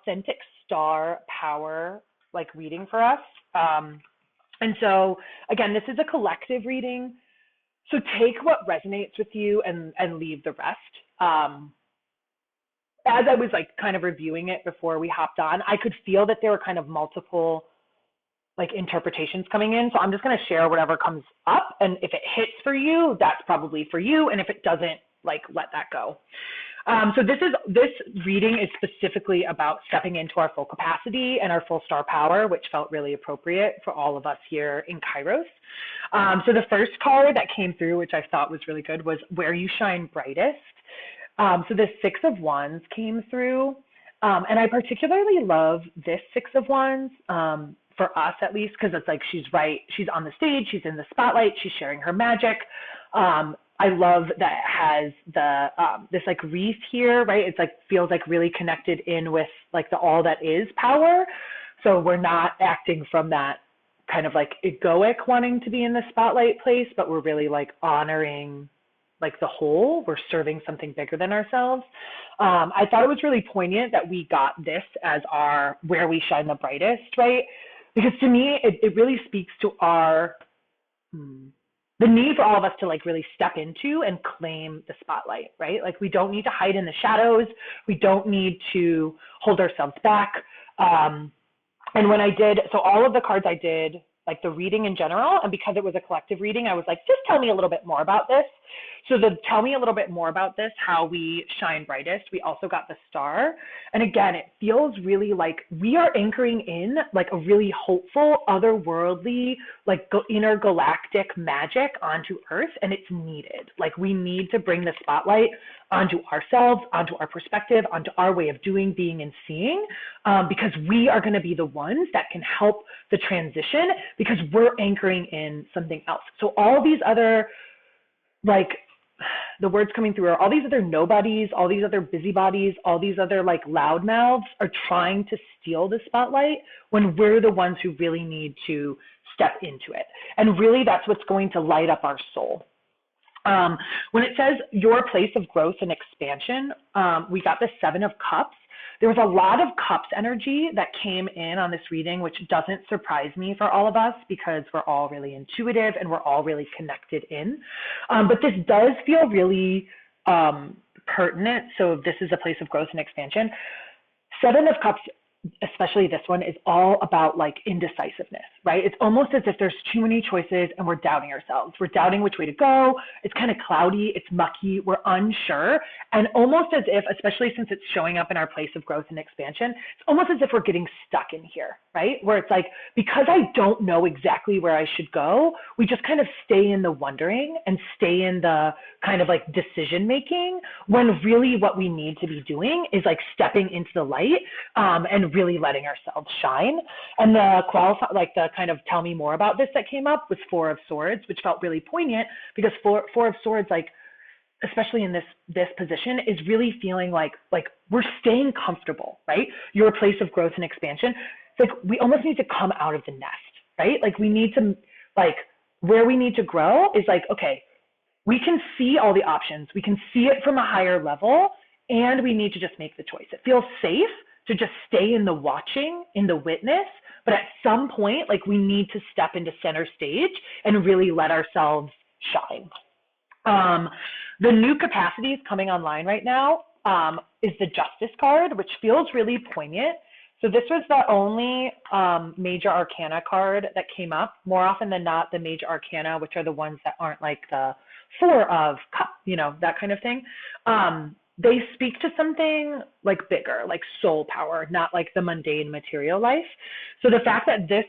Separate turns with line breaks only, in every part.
authentic star power like reading for us. And so again, this is a collective reading. So take what resonates with you and leave the rest. As I was like kind of reviewing it before we hopped on, I could feel that there were kind of multiple like interpretations coming in. So I'm just going to share whatever comes up. And if it hits for you, that's probably for you. And if it doesn't, like, let that go. So this reading is specifically about stepping into our full capacity and our full star power, which felt really appropriate for all of us here in Kairos. So the first card that came through, which I thought was really good, was Where You Shine Brightest. So the Six of Wands came through. And I particularly love this Six of Wands, for us at least, because it's like she's on the stage, she's in the spotlight, she's sharing her magic. I love that it has the this like wreath here, right? It's like feels like really connected in with like the all that is power. So we're not acting from that kind of like egoic wanting to be in the spotlight place, but we're really like honoring like the whole. We're serving something bigger than ourselves. I thought it was really poignant that we got this as our Where We Shine the Brightest, right? Because to me, it really speaks to our the need for all of us to like really step into and claim the spotlight, right? Like we don't need to hide in the shadows. We don't need to hold ourselves back. And when I did, so all of the cards I did, like the reading in general, and because it was a collective reading, I was like, just tell me a little bit more about this. So the tell me a little bit more about this, how we shine brightest. We also got the star. And again, it feels really like we are anchoring in like a really hopeful, otherworldly, like intergalactic magic onto Earth, and it's needed. Like we need to bring the spotlight onto ourselves, onto our perspective, onto our way of doing, being, and seeing, because we are going to be the ones that can help the transition because we're anchoring in something else. So all these other, like, the words coming through are all these other nobodies, all these other busybodies, all these other like loudmouths are trying to steal the spotlight when we're the ones who really need to step into it. And really that's what's going to light up our soul. When it says your place of growth and expansion, we got the Seven of Cups. There was a lot of cups energy that came in on this reading, which doesn't surprise me for all of us because we're all really intuitive and we're all really connected in. But this does feel really pertinent. So this is a place of growth and expansion. Seven of Cups, especially this one, is all about like indecisiveness, right? It's almost as if there's too many choices and we're doubting ourselves. We're doubting which way to go. It's kind of cloudy. It's mucky. We're unsure. And almost as if, especially since it's showing up in our place of growth and expansion, it's almost as if we're getting stuck in here, right? Where it's like, because I don't know exactly where I should go, we just kind of stay in the wondering and stay in the kind of like decision making, when really what we need to be doing is like stepping into the light and really letting ourselves shine. And the kind of tell me more about this that came up was Four of Swords, which felt really poignant because Four of Swords, like especially in this position, is really feeling like we're staying comfortable, right? Your place of growth and expansion. It's like we almost need to come out of the nest, right? Like we need to, like where we need to grow is like, okay, we can see all the options. We can see it from a higher level, and we need to just make the choice. It feels safe to just stay in the watching, in the witness, but at some point, like we need to step into center stage and really let ourselves shine. The new capacities coming online right now is the Justice card, which feels really poignant. So this was the only major arcana card that came up. More often than not, the major arcana, which are the ones that aren't like the Four of Cups, you know, that kind of thing, they speak to something like bigger, like soul power, not like the mundane material life. So the fact that this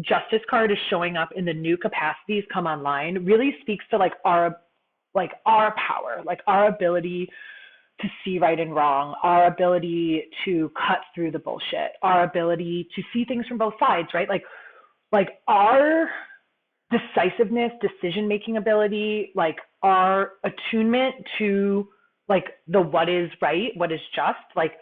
Justice card is showing up in the new capacities come online really speaks to like our power, like our ability to see right and wrong, our ability to cut through the bullshit, our ability to see things from both sides, right? Like our decisiveness, decision-making ability, like our attunement to like the what is right, what is just, like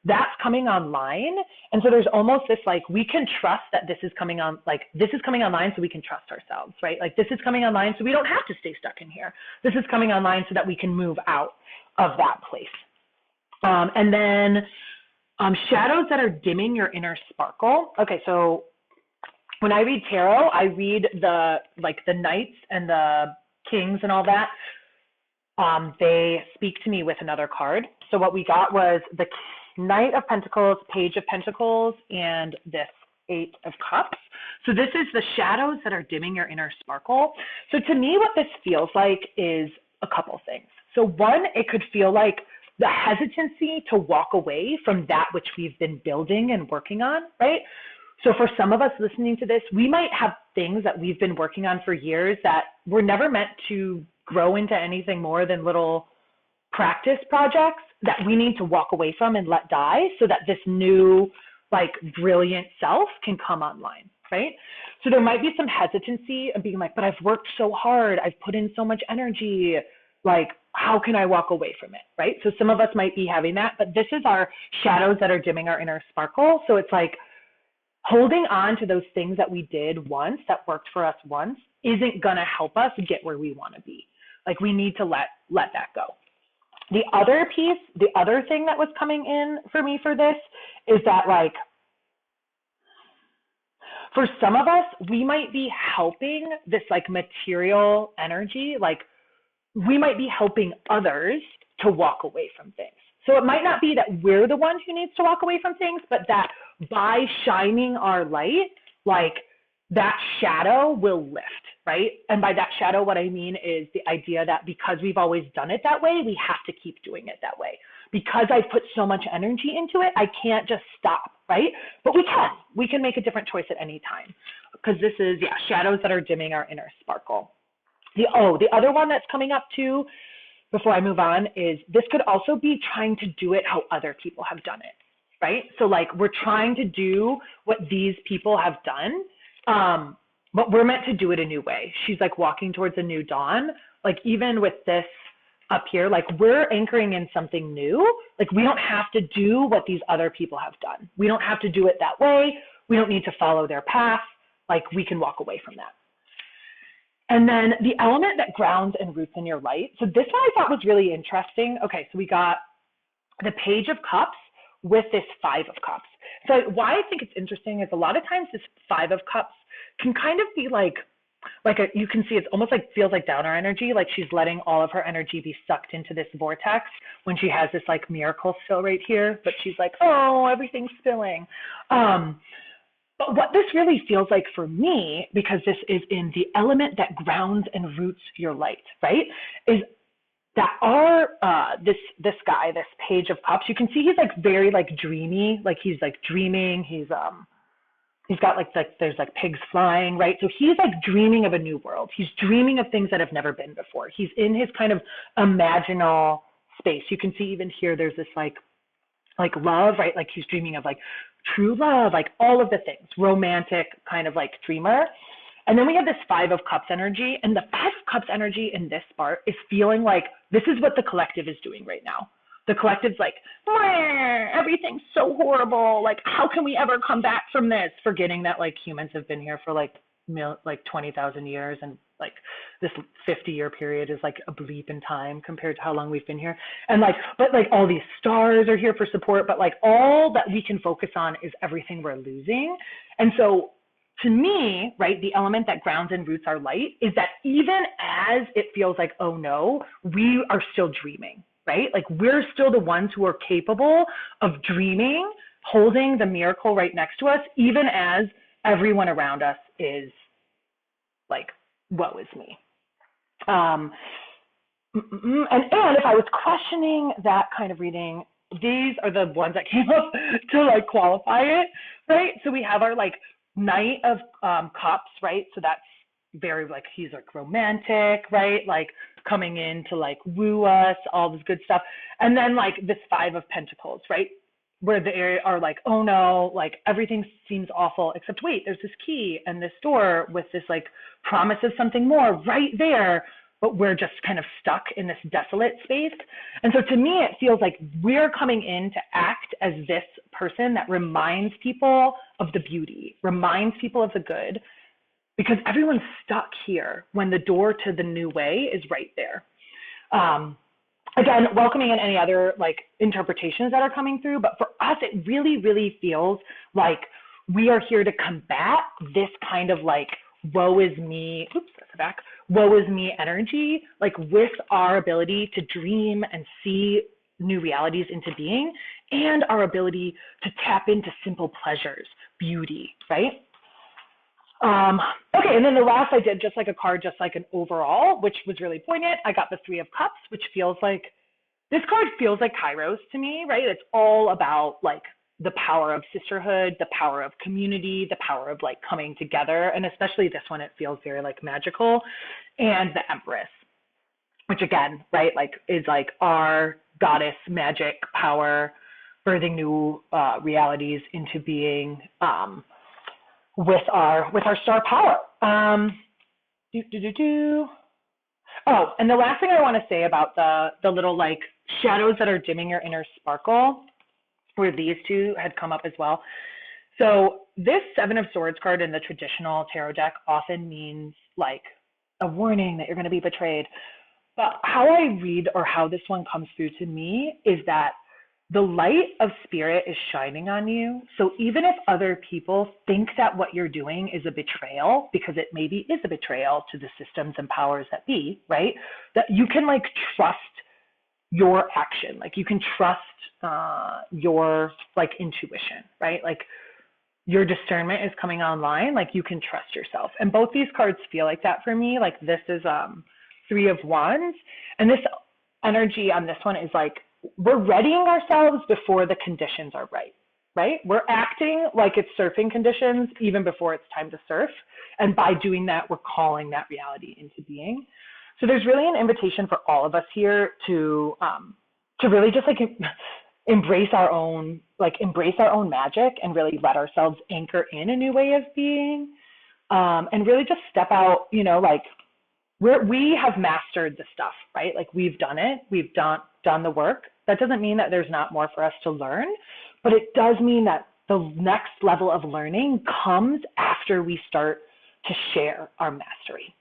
that's coming online. And so there's almost this, like, we can trust that this is coming on, like this is coming online so we can trust ourselves, right? Like this is coming online so we don't have to stay stuck in here. This is coming online so that we can move out of that place. And then Shadows that are dimming your inner sparkle. Okay, so when I read tarot, I read the knights and the kings and all that. They speak to me with another card. So what we got was the Knight of Pentacles, Page of Pentacles, and this Eight of Cups. So this is the shadows that are dimming your inner sparkle. So to me, what this feels like is a couple things. So one, it could feel like the hesitancy to walk away from that which we've been building and working on, right? So for some of us listening to this, we might have things that we've been working on for years that were never meant to grow into anything more than little practice projects that we need to walk away from and let die so that this new, like, brilliant self can come online, right? So there might be some hesitancy of being like, but I've worked so hard, I've put in so much energy, like, how can I walk away from it, right? So some of us might be having that, but this is our shadows that are dimming our inner sparkle. So it's like holding on to those things that we did once, that worked for us once, isn't gonna help us get where we wanna be. Like, we need to let that go. The other piece, the other thing that was coming in for me for this is that, like, for some of us, we might be helping this, like, material energy, like, we might be helping others to walk away from things. So it might not be that we're the one who needs to walk away from things, but that by shining our light, like, that shadow will lift, right? And by that shadow, what I mean is the idea that because we've always done it that way, we have to keep doing it that way. Because I've put so much energy into it, I can't just stop, right? But we can make a different choice at any time. Because this is, shadows that are dimming our inner sparkle. The other one that's coming up too, before I move on, is this could also be trying to do it how other people have done it, right? So, like, we're trying to do what these people have done, but we're meant to do it a new way. She's like walking towards a new dawn. Like, even with this up here, like, we're anchoring in something new. Like, we don't have to do what these other people have done. We don't have to do it that way. We don't need to follow their path. Like, we can walk away from that. And then the element that grounds and roots in your light. So this one I thought was really interesting. Okay, so we got the Page of Cups with this Five of Cups. So why I think it's interesting is a lot of times this Five of Cups can kind of be you can see it's almost like feels like downer energy, like she's letting all of her energy be sucked into this vortex when she has this like miracle spill right here, but she's like, oh, everything's spilling. But what this really feels like for me, because this is in the element that grounds and roots your light, right, is that this guy, this Page of Cups, you can see he's like very like dreamy, like he's like dreaming. He's got like there's like pigs flying, right? So he's like dreaming of a new world. He's dreaming of things that have never been before. He's in his kind of imaginal space. You can see even here there's this like love, right? Like he's dreaming of like true love, like all of the things, romantic kind of like dreamer. And then we have this Five of Cups energy, and the Five of Cups energy in this part is feeling like this is what the collective is doing right now. The collective's like, everything's so horrible. Like, how can we ever come back from this? Forgetting that like humans have been here for like 20,000 years, and like this 50-year period is like a bleep in time compared to how long we've been here. And like, but like all these stars are here for support, but like all that we can focus on is everything we're losing. And so to me, right, the element that grounds and roots our light is that even as it feels like, oh no, we are still dreaming, right? Like we're still the ones who are capable of dreaming, holding the miracle right next to us, even as everyone around us is like, woe is me. And if I was questioning that kind of reading, these are the ones that came up to like qualify it, right? So we have our like Knight of Cups, right? So that's very like, he's like romantic, right? Like coming in to like woo us, all this good stuff. And then like this Five of Pentacles, right? Where they are like, oh no, like everything seems awful, except wait, there's this key and this door with this like promise of something more right there, but we're just kind of stuck in this desolate space. And so to me, it feels like we're coming in to act as this person that reminds people of the beauty, reminds people of the good, because everyone's stuck here when the door to the new way is right there. again, welcoming in any other like interpretations that are coming through, but for us, it really, really feels like we are here to combat this kind of like woe is me, oops, that's the back, woe is me energy, like with our ability to dream and see new realities into being and our ability to tap into simple pleasures, beauty, right? Okay, and then the last I did just like a card, just like an overall, which was really poignant. I got the Three of Cups, which feels like, this card feels like Kairos to me, right? It's all about like the power of sisterhood, the power of community, the power of like coming together. And especially this one, it feels very like magical. And the Empress, which again, right, like is like our goddess magic power, birthing new realities into being, with our star power. Oh, and the last thing I want to say about the little like shadows that are dimming your inner sparkle, where these two had come up as well. So this Seven of Swords card in the traditional tarot deck often means like a warning that you're going to be betrayed. But how I read or how this one comes through to me is that the light of spirit is shining on you. So even if other people think that what you're doing is a betrayal, because it maybe is a betrayal to the systems and powers that be, right? That you can like trust your action. Like you can trust your like intuition, right? Like your discernment is coming online. Like you can trust yourself. And both these cards feel like that for me. Like this is Three of Wands. And this energy on this one is like, we're readying ourselves before the conditions are right, right? We're acting like it's surfing conditions even before it's time to surf. And by doing that, we're calling that reality into being. So there's really an invitation for all of us here to really just like embrace our own magic and really let ourselves anchor in a new way of being, and really just step out, you know, like we have mastered the stuff, right? Like we've done it, we've done the work. That doesn't mean that there's not more for us to learn, but it does mean that the next level of learning comes after we start to share our mastery.